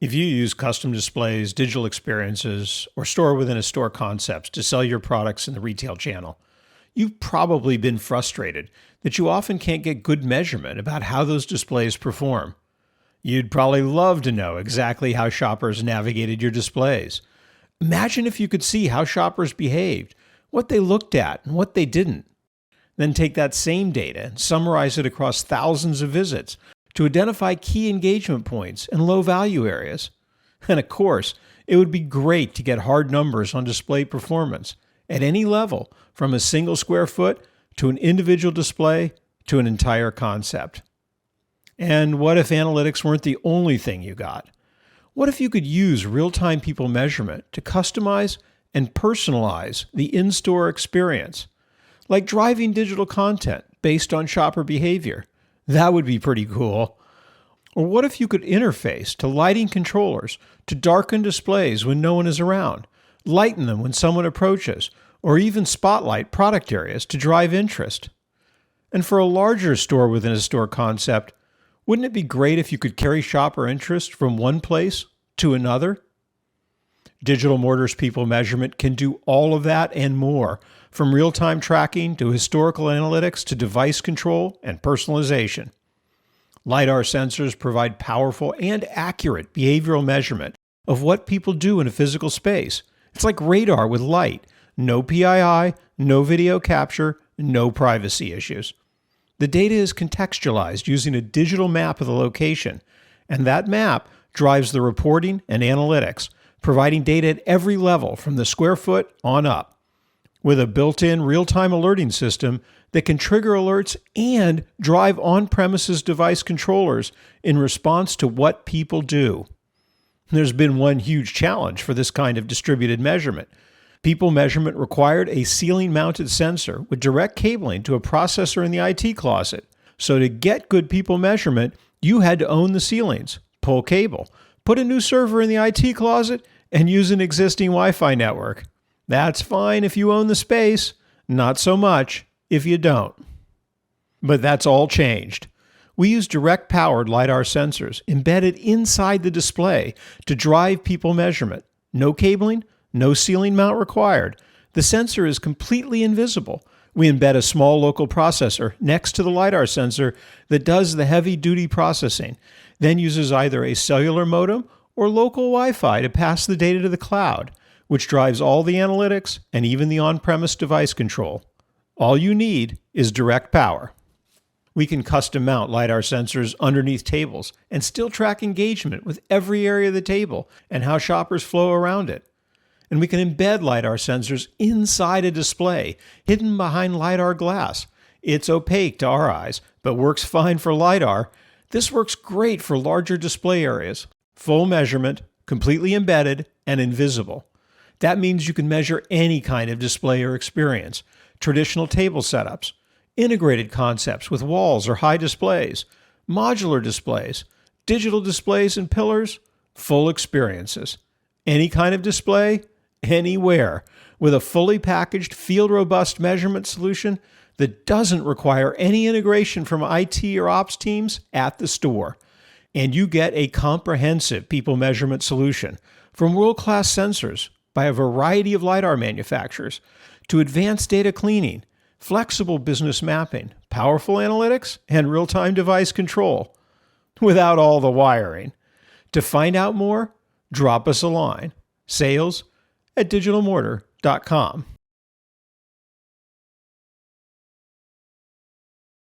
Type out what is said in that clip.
If you use custom displays, digital experiences, or store within a store concepts to sell your products in the retail channel, you've probably been frustrated that you often can't get good measurement about how those displays perform. You'd probably love to know exactly how shoppers navigated your displays. Imagine if you could see how shoppers behaved, what they looked at, and what they didn't. Then take that same data and summarize it across thousands of visits to identify key engagement points and low-value areas. And of course, it would be great to get hard numbers on display performance at any level, from a single square foot to an individual display to an entire concept. And what if analytics weren't the only thing you got? What if you could use real-time people measurement to customize and personalize the in-store experience, like driving digital content based on shopper behavior? That would be pretty cool. Or what if you could interface to lighting controllers to darken displays when no one is around, lighten them when someone approaches, or even spotlight product areas to drive interest? And for a larger store within a store concept, wouldn't it be great if you could carry shopper interest from one place to another? Digital Mortar's people measurement can do all of that and more, from real-time tracking to historical analytics to device control and personalization. Lidar sensors provide powerful and accurate behavioral measurement of what people do in a physical space. It's like radar with light, no PII, no video capture, no privacy issues. The data is contextualized using a digital map of the location, and that map drives the reporting and analytics, providing data at every level from the square foot on up, with a built-in real-time alerting system that can trigger alerts and drive on-premises device controllers in response to what people do. There's been one huge challenge for this kind of distributed measurement. People measurement required a ceiling-mounted sensor with direct cabling to a processor in the IT closet. So to get good people measurement, you had to own the ceilings, pull cable, put a new server in the IT closet, and use an existing Wi-Fi network. That's fine if you own the space, not so much if you don't. But that's all changed. We use direct-powered LiDAR sensors embedded inside the display to drive people measurement. No cabling, no ceiling mount required. The sensor is completely invisible. We embed a small local processor next to the LiDAR sensor that does the heavy-duty processing, then uses either a cellular modem or local Wi-Fi to pass the data to the cloud, which drives all the analytics and even the on-premise device control. All you need is direct power. We can custom mount LiDAR sensors underneath tables and still track engagement with every area of the table and how shoppers flow around it. And we can embed LiDAR sensors inside a display, hidden behind LiDAR glass. It's opaque to our eyes, but works fine for LiDAR. This works great for larger display areas. Full measurement, completely embedded, and invisible. That means you can measure any kind of display or experience. Traditional table setups, integrated concepts with walls or high displays, modular displays, digital displays and pillars, full experiences. Any kind of display, anywhere, with a fully packaged, field-robust measurement solution that doesn't require any integration from IT or ops teams at the store. And you get a comprehensive people measurement solution, from world-class sensors by a variety of LiDAR manufacturers to advanced data cleaning, flexible business mapping, powerful analytics, and real-time device control, without all the wiring. To find out more, drop us a line. sales@digitalmortar.com.